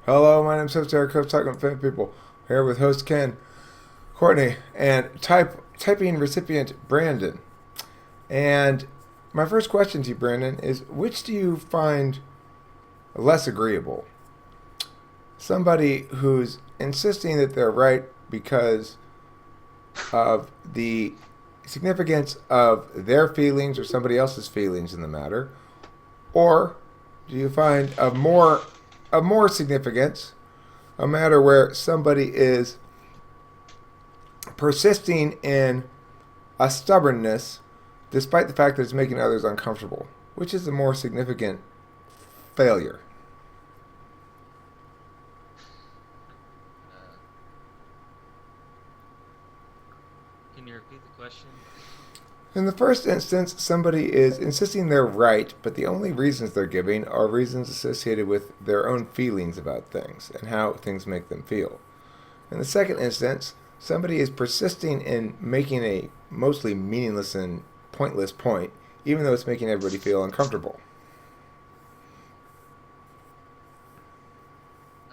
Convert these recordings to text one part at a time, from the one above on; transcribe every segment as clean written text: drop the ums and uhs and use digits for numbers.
Hello, my name's host Eric, host talking with fan people. Here with host Ken, Courtney, and typing recipient Brandon. And my first question to you, Brandon, is which do you find less agreeable? Somebody who's insisting that they're right because of the significance of their feelings or somebody else's feelings in the matter, or do you find of more significance a matter where somebody is persisting in a stubbornness despite the fact that it's making others uncomfortable, which is the more significant failure? Uh, can you repeat the question? In the first instance, somebody is insisting they're right, but the only reasons they're giving are reasons associated with their own feelings about things and how things make them feel. In the second instance, somebody is persisting in making a mostly meaningless and pointless point, even though it's making everybody feel uncomfortable.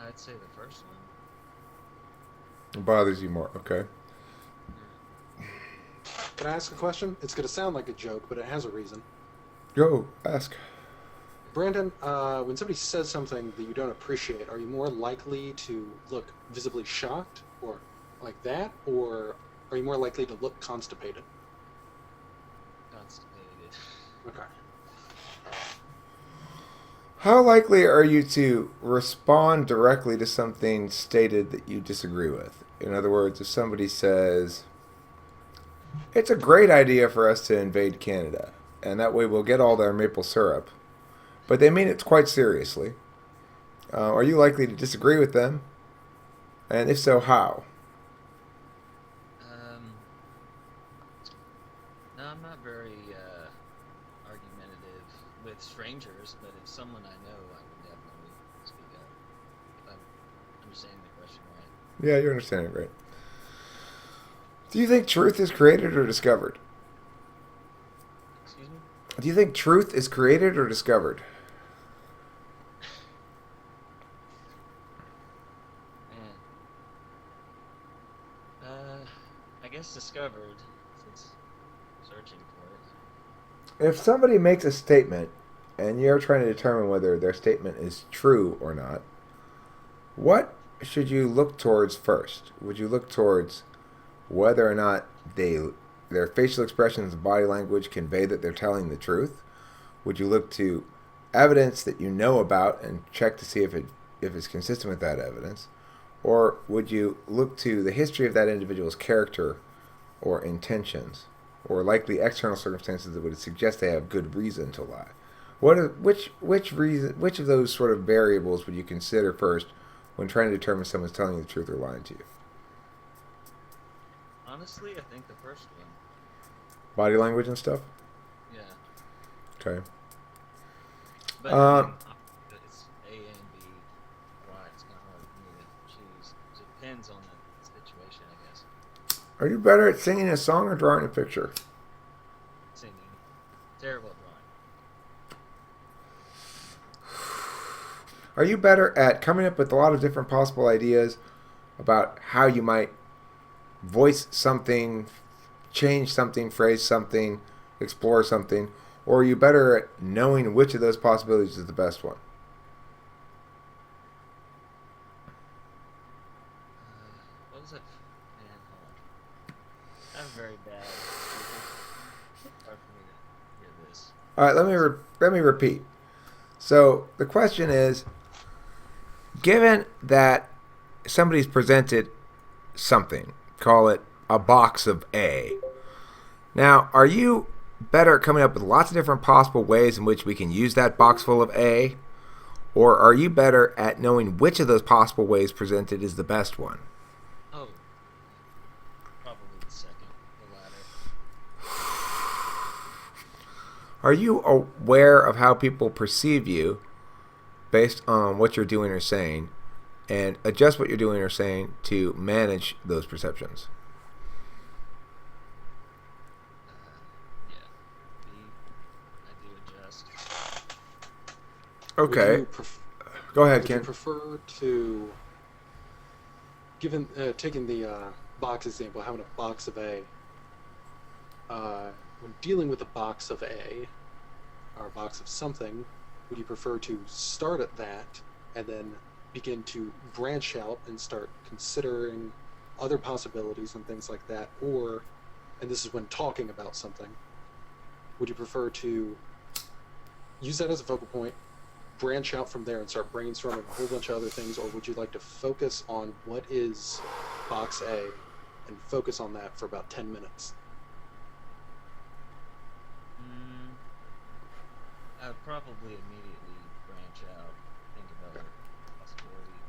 I'd say the first one. It bothers you more, okay? Can I ask a question? It's going to sound like a joke, but it has a reason. Go, ask. Brandon, when somebody says something that you don't appreciate, are you more likely to look visibly shocked or like that, or are you more likely to look constipated? Constipated. Okay. How likely are you to respond directly to something stated that you disagree with? In other words, if somebody says, it's a great idea for us to invade Canada, and that way we'll get all their maple syrup, but they mean it quite seriously, are you likely to disagree with them? And if so, how? Um, no, I'm not very argumentative with strangers, but if someone I know, I would definitely speak up. If I'm understanding the question right. Yeah, you're understanding it right. Do you think truth is created or discovered? Excuse me? Do you think truth is created or discovered? Man. I guess discovered, since searching for it. If somebody makes a statement and you're trying to determine whether their statement is true or not, what should you look towards first? Would you look towards whether or not their facial expressions and body language convey that they're telling the truth? Would you look to evidence that you know about and check to see if it's consistent with that evidence? Or would you look to the history of that individual's character or intentions, or likely external circumstances that would suggest they have good reason to lie? Which of those sort of variables would you consider first when trying to determine if someone's telling you the truth or lying to you? Honestly, I think the first one. Body language and stuff. Yeah. Okay. But I Uh, mean, it's A and B. Why it's kind of hard for me to choose. It depends on the situation, I guess. are you better at singing a song or drawing a picture? Singing. Terrible at drawing. Are you better at coming up with a lot of different possible ideas about how you might voice something, change something, phrase something, explore something? Or are you better at knowing which of those possibilities is the best one? What was that? Man, hold on. I'm very bad at speaking. Hard for me to hear this. All right, let me repeat. So the question is, given that somebody's presented something, call it a box of A. Now, are you better at coming up with lots of different possible ways in which we can use that box full of A? Or are you better at knowing which of those possible ways presented is the best one? Oh, probably the second, the latter. Are you aware of how people perceive you based on what you're doing or saying and adjust what you're doing or saying to manage those perceptions? Yeah. B, I do adjust. Would Okay. you pref- Go ahead, Would you Ken. prefer to, given taking the box example, having a box of A, when dealing with a box of A, or a box of something, would you prefer to start at that and then begin to branch out and start considering other possibilities and things like that? Or, and this is when talking about something, would you prefer to use that as a focal point, branch out from there and start brainstorming a whole bunch of other things? Or would you like to focus on what is box A and focus on that for about 10 minutes? I would probably immediately branch out, think of other possibilities.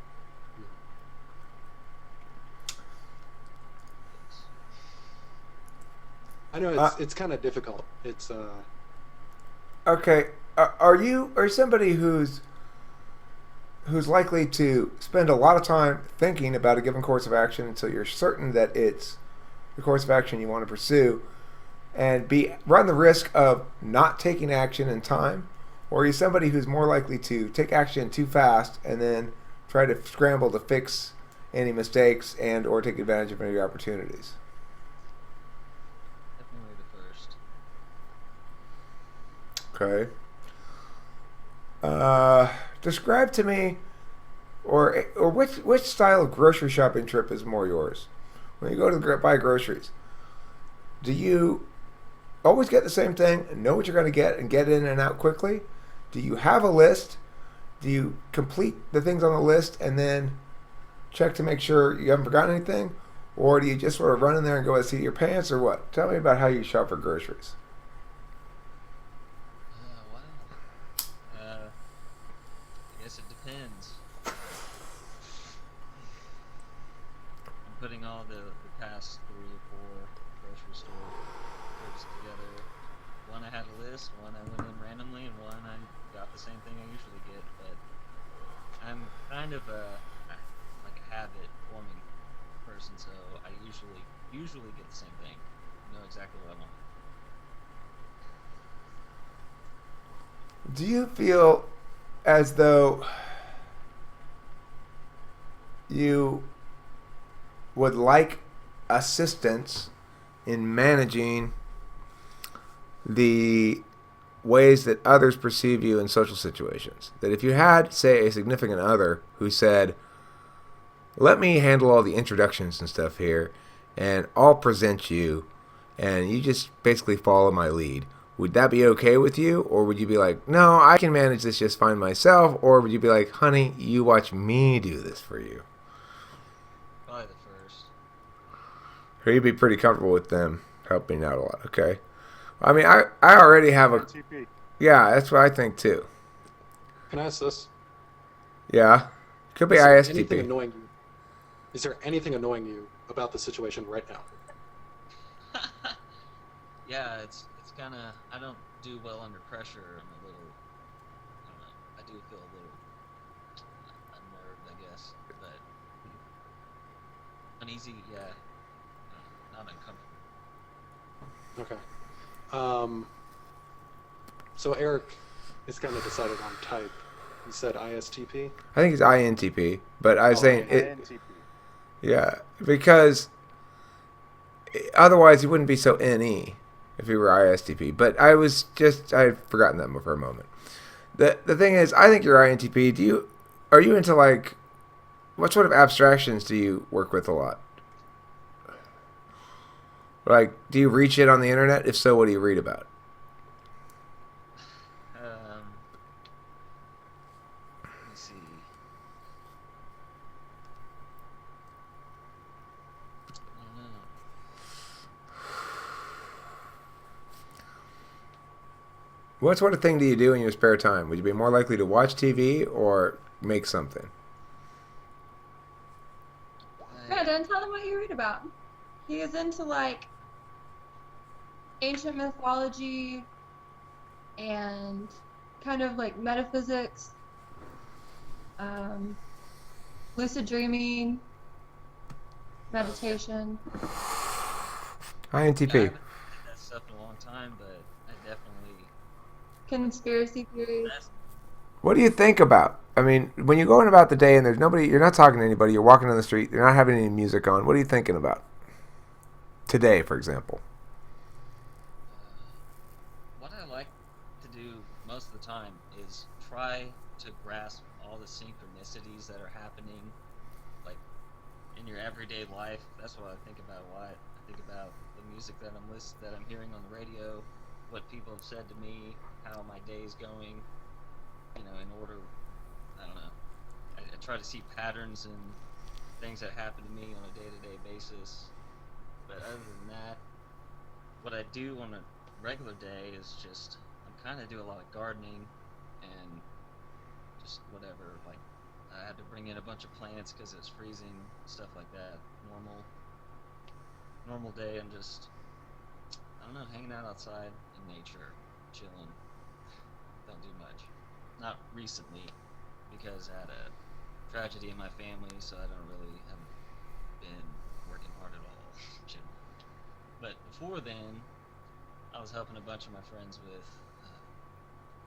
I know it's kind of difficult. It's Okay. Are you somebody who's likely to spend a lot of time thinking about a given course of action until you're certain that it's the course of action you want to pursue, and run the risk of not taking action in time? Or are you somebody who's more likely to take action too fast and then try to scramble to fix any mistakes and or take advantage of any opportunities? Definitely the first. Okay. Describe to me, or which style of grocery shopping trip is more yours? When you go to buy groceries, do you always get the same thing and know what you're going to get and get in and out quickly? Do you have a list? Do you complete the things on the list and then check to make sure you haven't forgotten anything? Or do you just sort of run in there and go by the seat of your pants, or what? Tell me about how you shop for groceries. Wow. I guess it depends. I'm putting all the past 3 or 4 grocery store trips together. One I had a list, one I went in randomly, and one I got the same thing I usually get. But I'm kind of like a habit forming person, so I usually get the same thing. I know exactly what I want. Do you feel as though you would like assistance in managing the ways that others perceive you in social situations? That if you had, say, a significant other who said, let me handle all the introductions and stuff here, and I'll present you, and you just basically follow my lead, would that be okay with you? Or would you be like, no, I can manage this just fine myself? Or would you be like, honey, you watch me do this for you? Probably the first. Or you'd be pretty comfortable with them helping out a lot, okay? I mean, I already have a... TP. Yeah, that's what I think too. Can I ask this? Yeah. Could be Is there anything ISTP. annoying you? Is there anything annoying you about the situation right now? Yeah, it's kind of, I don't do well under pressure. I'm a little, I don't know, I do feel a little unnerved, I guess, but uneasy, yeah, not uncomfortable. Okay. So Eric is kind of decided on type. You said ISTP? I think it's INTP, but I was saying it. INTP. Yeah, because otherwise he wouldn't be so NE if he were ISTP. But I had forgotten that for a moment. The thing is, I think you're INTP. Are you into, like, what sort of abstractions do you work with a lot? Like, do you read shit on the internet? If so, what do you read about? Let me see. I don't know. What sort of thing do you do in your spare time? Would you be more likely to watch TV or make something? Brandon, tell them what you read about. He is into, like, ancient mythology and kind of like metaphysics, lucid dreaming, meditation. I INTP. haven't read that stuff in a long time, but I definitely Conspiracy theories. What do you think about? I mean, when you're going about the day and there's nobody, you're not talking to anybody, you're walking down the street, you're not having any music on. What are you thinking about? Today, for example. What I like to do most of the time is try to grasp all the synchronicities that are happening, like in your everyday life. That's what I think about a lot. I think about the music that I'm hearing on the radio, what people have said to me, how my day is going. In order, I don't know. I try to see patterns in things that happen to me on a day-to-day basis. But other than that, what I do on a regular day is just I'm kind of do a lot of gardening and just whatever. Like I had to bring in a bunch of plants because it's freezing, stuff like that. Normal day, and just I don't know, hanging out outside in nature, chilling. Don't do much. Not recently, because I had a tragedy in my family, so I haven't been working hard at all. But before then, I was helping a bunch of my friends with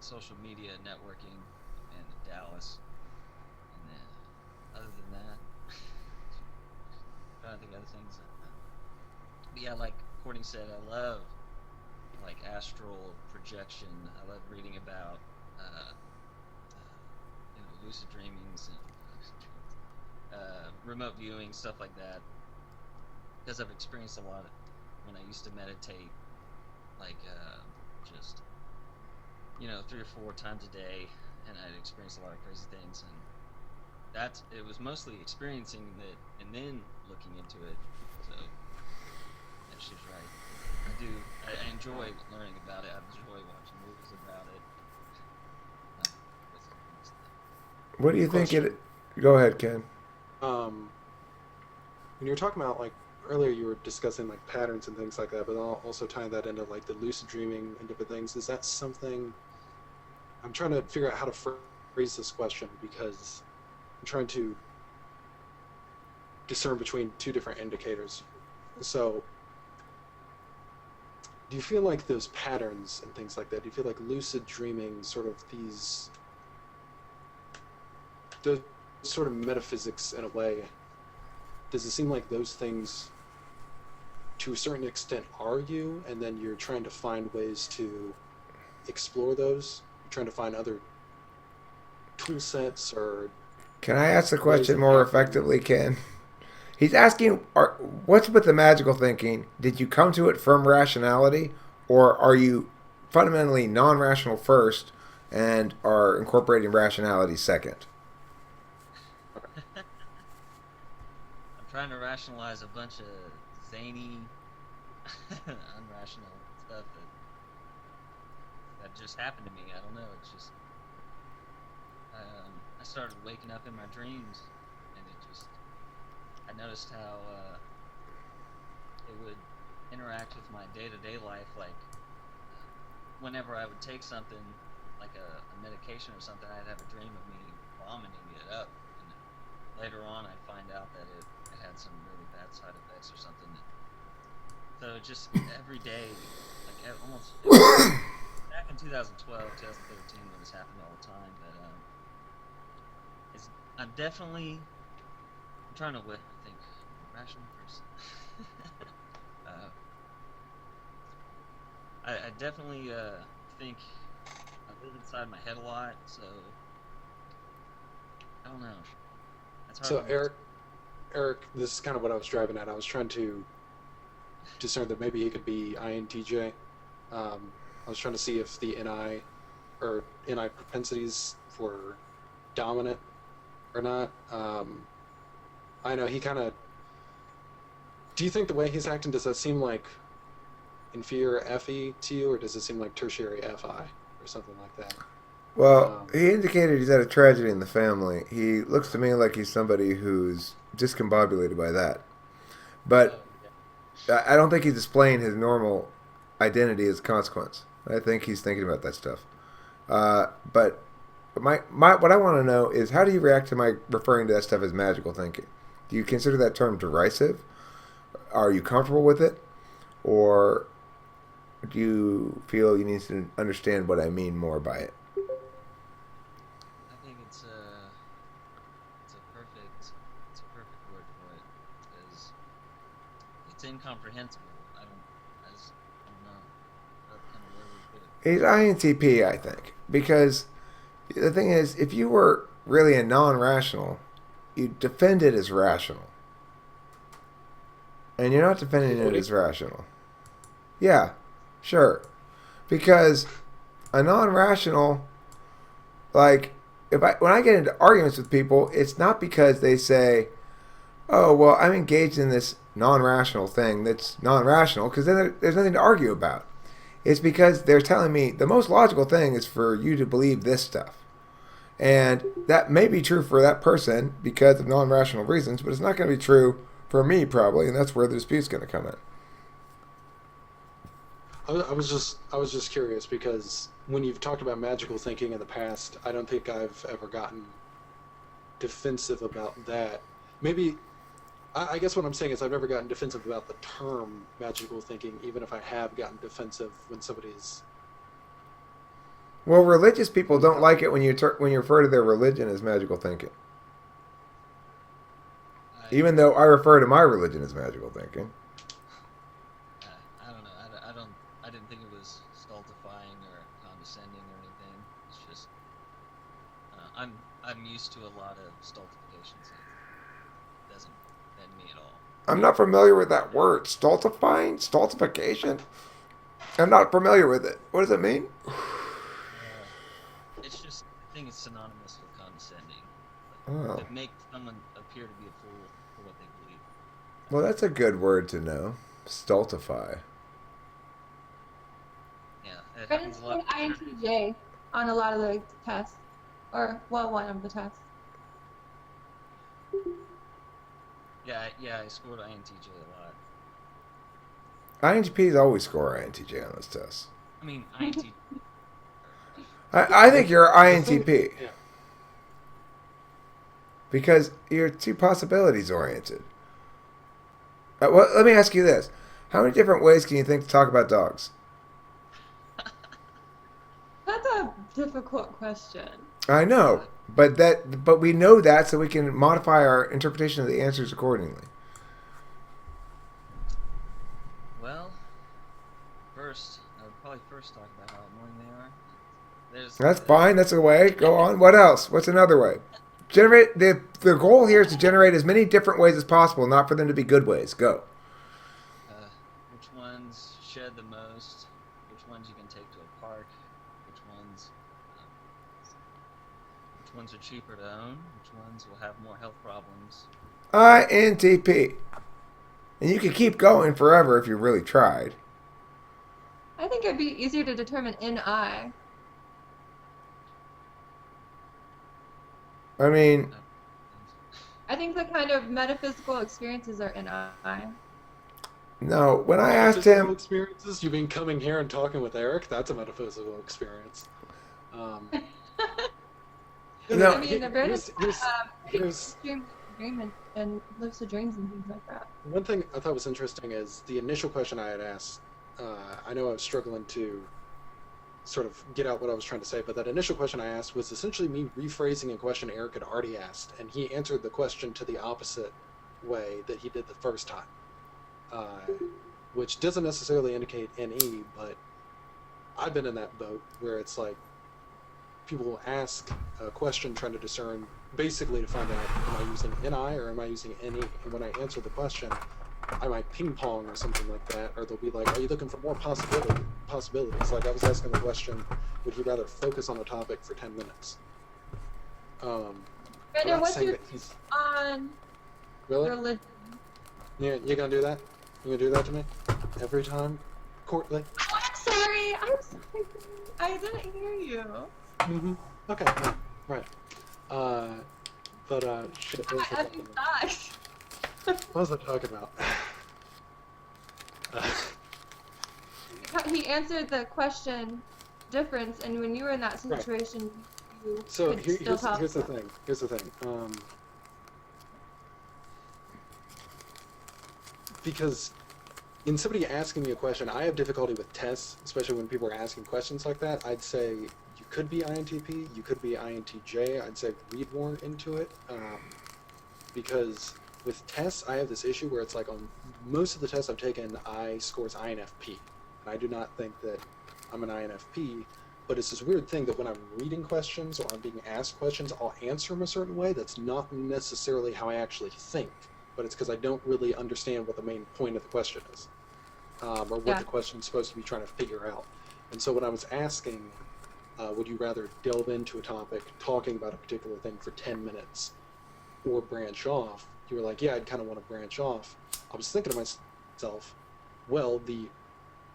social media networking in Dallas. And then, other than that, I'm trying to think of other things. But yeah, like Courtney said, I love like astral projection. I love reading about lucid dreamings and remote viewing, stuff like that, because I've experienced a lot of when I used to meditate, like just 3 or 4 times a day, and I'd experienced a lot of crazy things, and it was mostly experiencing it and then looking into it. So yeah, she's right. I enjoy learning about it. I enjoy watching movies about it. What do you think Question. it... Go ahead, Ken. When you were talking about, like, earlier you were discussing, like, patterns and things like that, but also tying that into, like, the lucid dreaming and different things. Is that something... I'm trying to figure out how to phrase this question, because I'm trying to discern between 2 different indicators. So, do you feel like those patterns and things like that, do you feel like lucid dreaming, sort of those sort of metaphysics in a way, does it seem like those things to a certain extent are you, and then you're trying to find ways to explore those? You're trying to find other tool sets or... Can I ask the ways question of more operating? effectively, Ken? He's asking, what's with the magical thinking? Did you come to it from rationality, or are you fundamentally non-rational first and are incorporating rationality second? I'm trying to rationalize a bunch of zany, unrational stuff that just happened to me. I don't know. It's just I started waking up in my dreams, and I noticed how it would interact with my day-to-day life. Like whenever I would take something, like a medication or something, I'd have a dream of me vomiting it up. And later on, I'd find out that it had some really bad side effects or something. So just every day, like almost back in 2012, 2013, when this happened all the time. But I'm definitely trying to think rational person. I definitely think I live inside my head a lot, so I don't know. That's hard. So Eric, this is kind of what I was driving at. I was trying to discern that maybe he could be INTJ. I was trying to see if the NI or NI propensities were dominant or not. I know he kind of... Do you think the way he's acting, does that seem like inferior FE to you, or does it seem like tertiary FI or something like that? Well, he indicated he's had a tragedy in the family. He looks to me like he's somebody who's discombobulated by that. But I don't think he's displaying his normal identity as a consequence. I think he's thinking about that stuff. But what I want to know is, how do you react to my referring to that stuff as magical thinking? Do you consider that term derisive? Are you comfortable with it? Or do you feel you need to understand what I mean more by it? That's a perfect word for it, because it's incomprehensible. I don't know what kind of word would put it. He's INTP, I think, because the thing is, if you were really a non-rational, you'd defend it as rational. And you're not defending it as rational. Yeah, sure. Because a non-rational, like, when I get into arguments with people, it's not because they say, oh, well, I'm engaged in this non-rational thing that's non-rational, because then there's nothing to argue about. It's because they're telling me the most logical thing is for you to believe this stuff. And that may be true for that person because of non-rational reasons, but it's not going to be true for me probably, and that's where the dispute's going to come in. I was just curious because when you've talked about magical thinking in the past, I don't think I've ever gotten defensive about that. Maybe, I guess what I'm saying is I've never gotten defensive about the term magical thinking, even if I have gotten defensive when somebody's... Well, religious people don't like it when you refer to their religion as magical thinking. Even though I refer to my religion as magical thinking. I don't know. I didn't think it was stultifying or condescending or anything. It's just I'm used to a lot of stultifications. It doesn't offend me at all. I'm not familiar with that word. Stultifying? Stultification? I'm not familiar with it. What does it mean? It's just, I think it's synonymous with condescending. Oh. To make someone appear to be a fool for what they believe. Well, that's a good word to know. Stultify. Yeah, it Brennan happens a lot. scored INTJ on a lot of the tests. Or, well, one of the tests. Yeah, I scored INTJ a lot. INTPs always score INTJ on those tests. I mean, INTJ. I think you're INTP. Yeah. Because you're too possibilities oriented. Well, let me ask you this. How many different ways can you think to talk about dogs? That's a difficult question. I know, but we know that so we can modify our interpretation of the answers accordingly. Well, first, I would probably first talk about how annoying they are. That's fine. That's a way. Go on. What else? What's another way? Generate the goal here is to generate as many different ways as possible, not for them to be good ways. Go. Which ones shed the most? Which ones you can take to a park? Which ones are cheaper to own? Which ones will have more health problems? INTP. And you could keep going forever if you really tried. I think it'd be easier to determine NI. I mean, I think the kind of metaphysical experiences are NI. no. When I asked Metaphysical him, experiences, you mean coming here and talking with Eric? That's a metaphysical experience. No. I mean, they're here's dream and lucid dreams and things like that. one thing I thought was interesting is the initial question I had asked. I know I was struggling to sort of get out what I was trying to say, but that initial question I asked was essentially me rephrasing a question Eric had already asked, and he answered the question to the opposite way that he did the first time, which doesn't necessarily indicate NE, but I've been in that boat where it's like people will ask a question trying to discern basically to find out, am I using NI or am I using NE? And when I answer the question, I might ping pong or something like that, or they'll be like, are you looking for more possibilities? Like I was asking the question, would he rather focus on a topic for 10 minutes? Brandon, what's your on Really? religion? Yeah, you gonna do that? You gonna do that to me? Every time? Courtly? Oh, I'm sorry. I didn't hear you. Mm-hmm. Okay, right. Shit, what was I talking about? What was I talking about? He answered the question difference, and when you were in that situation, you So could still tell. here's the thing. Here's the thing. Because in somebody asking me a question, I have difficulty with tests, especially when people are asking questions like that. I'd say you could be INTP, you could be INTJ. I'd say read more into it. because with tests, I have this issue where it's like on most of the tests I've taken, I scores INFP. And I do not think that I'm an INFP, but it's this weird thing that when I'm reading questions or I'm being asked questions, I'll answer them a certain way. That's not necessarily how I actually think, but it's because I don't really understand what the main point of the question is, or what the question's supposed to be trying to figure out. And so when I was asking, would you rather delve into a topic, talking about a particular thing for 10 minutes, or branch off, you were like, yeah, I'd kind of want to branch off. I was thinking to myself, well, the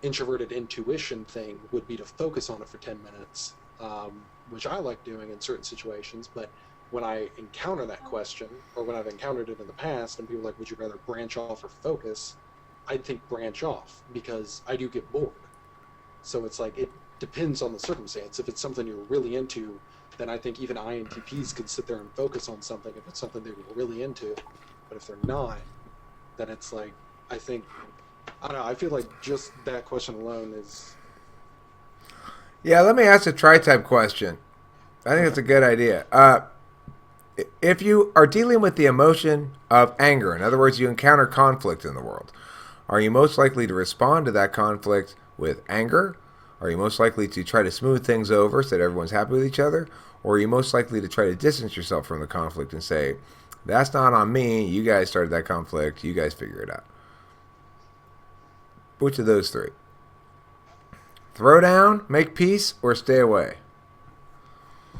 introverted intuition thing would be to focus on it for 10 minutes, which I like doing in certain situations, but when I encounter that question, or when I've encountered it in the past, and people are like, would you rather branch off or focus? I think branch off, because I do get bored. So it's like, it depends on the circumstance. If it's something you're really into, then I think even INTPs could sit there and focus on something if it's something they were really into. But if they're not, then it's like, I don't know, I feel like just that question alone is... Yeah, let me ask a tri-type question. I think it's a good idea. If you are dealing with the emotion of anger, in other words, you encounter conflict in the world, are you most likely to respond to that conflict with anger? Are you most likely to try to smooth things over so that everyone's happy with each other? Or are you most likely to try to distance yourself from the conflict and say, that's not on me, you guys started that conflict, you guys figure it out? Which of those three? Throw down, make peace, or stay away?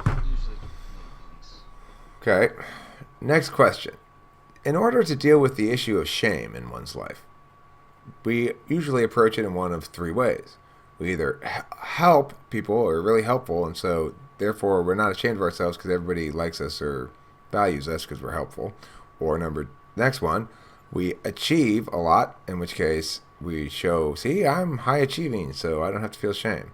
Usually make peace. Okay. Next question. In order to deal with the issue of shame in one's life, we usually approach it in one of three ways. We either help people or are really helpful, and so therefore we're not ashamed of ourselves because everybody likes us or values us because we're helpful. Or next one, we achieve a lot, in which case we show, see, I'm high achieving, so I don't have to feel shame.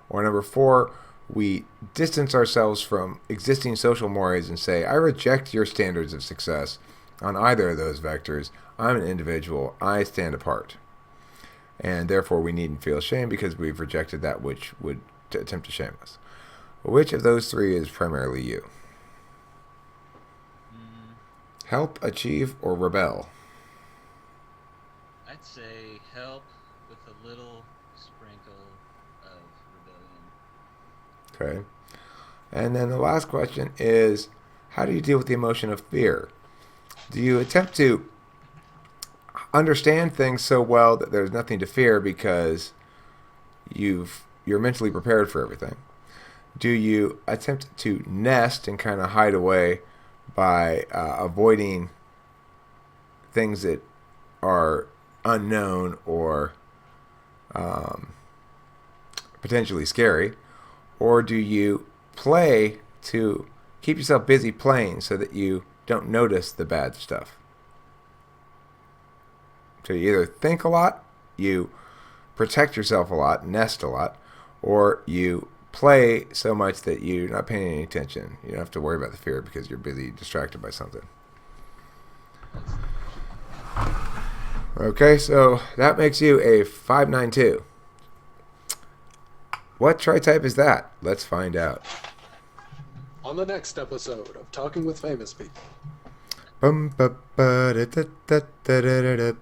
Or number 4, we distance ourselves from existing social mores and say, I reject your standards of success on either of those vectors. I'm an individual. I stand apart. And therefore we needn't feel shame because we've rejected that which would attempt to shame us. Which of those three is primarily you? Help, achieve, or rebel? I'd say help with a little sprinkle of rebellion. Okay. And then the last question is, how do you deal with the emotion of fear? Do you attempt to understand things so well that there's nothing to fear because you're mentally prepared for everything? Do you attempt to nest and kind of hide away by avoiding things that are unknown or potentially scary? Or do you play to keep yourself busy playing so that you don't notice the bad stuff? So you either think a lot, you protect yourself a lot, nest a lot, or you play so much that you're not paying any attention. You don't have to worry about the fear because you're busy distracted by something. Okay, so that makes you a 592. What tri-type is that? Let's find out. On the next episode of Talking with Famous People. Bum, ba, ba, da, da, da, da, da, da.